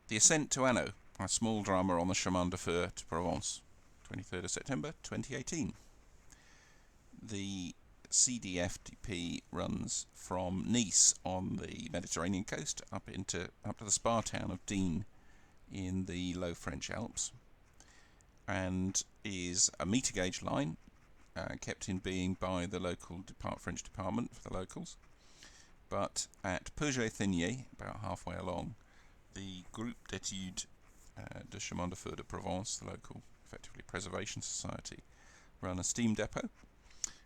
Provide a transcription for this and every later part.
The Ascent to Annot, a small drama on the Chemin de Fer to Provence, 23rd of September 2018. The CDFDP runs from Nice on the Mediterranean coast up to the spa town of Pignes in the Low French Alps, and is a meter gauge line kept in being by the local French department for the locals. But at Pignes, about halfway along, the Groupe d'études de Chemin de Fer de Provence, the local, effectively, preservation society, run a steam depot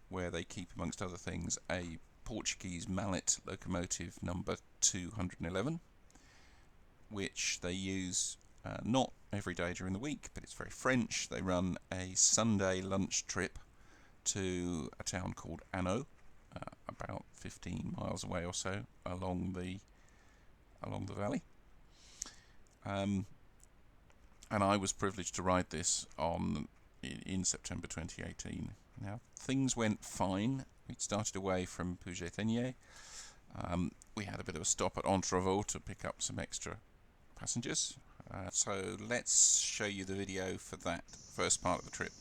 where they keep, amongst other things, a Portuguese mallet locomotive number 211, which they use not every day during the week, but it's very French. They run a Sunday lunch trip to a town called Annot, about 15 miles away or so along the valley. And I was privileged to ride this in September 2018. Now, things went fine. We'd started away from Pignes. We had a bit of a stop at Entrevaux to pick up some extra passengers. So let's show you the video for that first part of the trip.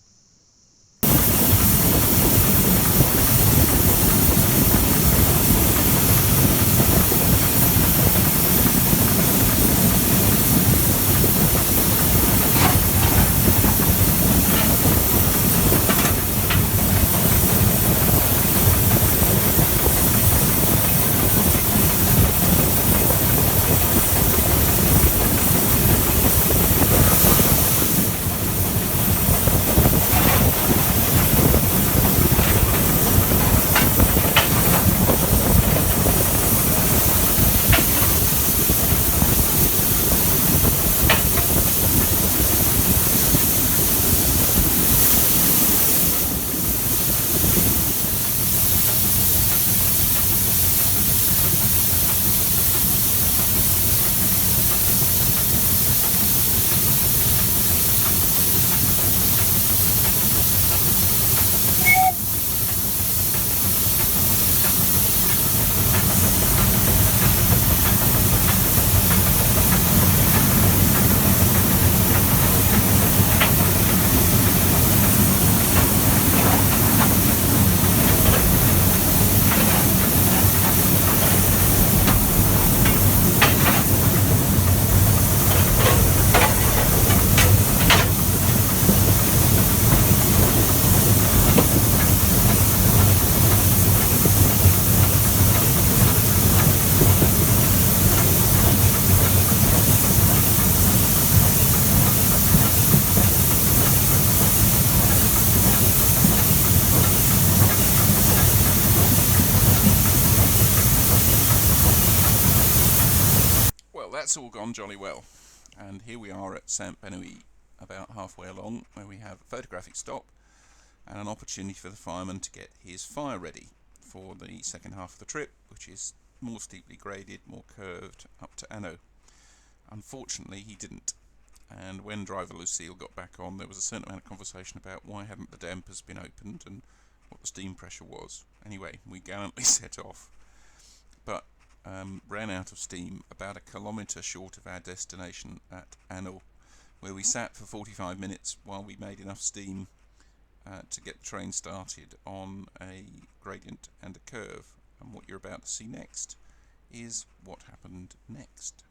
That's all gone jolly well, and here we are at Saint-Benoît, about halfway along, where we have a photographic stop and an opportunity for the fireman to get his fire ready for the second half of the trip, which is more steeply graded, more curved, up to Annot. Unfortunately, he didn't, and when driver Lucille got back on, there was a certain amount of conversation about why hadn't the dampers been opened and what the steam pressure was. Anyway, we gallantly set off, but ran out of steam about a kilometre short of our destination at Annot, where we sat for 45 minutes while we made enough steam to get the train started on a gradient and a curve. And what you're about to see next is what happened next.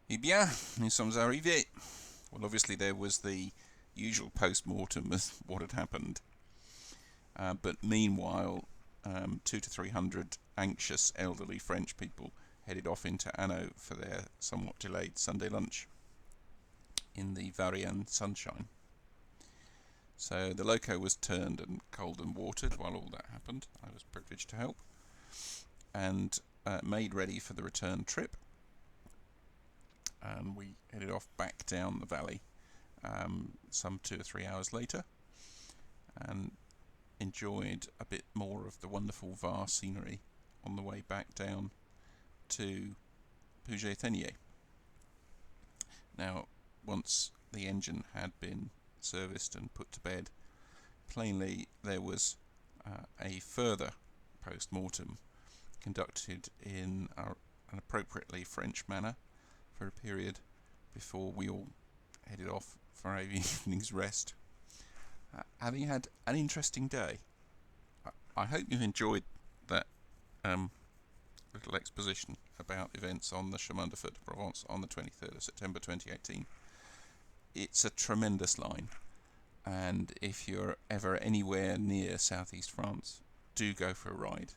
Eh bien, nous sommes arrivés. Well, obviously there was the usual post-mortem of what had happened. But meanwhile, 200 to 300 anxious elderly French people headed off into Annot for their somewhat delayed Sunday lunch in the Varian sunshine. So the loco was turned and cold and watered while all that happened. I was privileged to help. And made ready for the return trip. And we headed off back down the valley some 2 or 3 hours later, and enjoyed a bit more of the wonderful Var scenery on the way back down to Pignes. Now, once the engine had been serviced and put to bed, plainly there was a further post-mortem conducted in an appropriately French manner for a period before we all headed off for our evening's rest. Having had an interesting day, I hope you've enjoyed that little exposition about events on the Chemin de Provence on the 23rd of September 2018. It's a tremendous line, and if you're ever anywhere near southeast France, do go for a ride.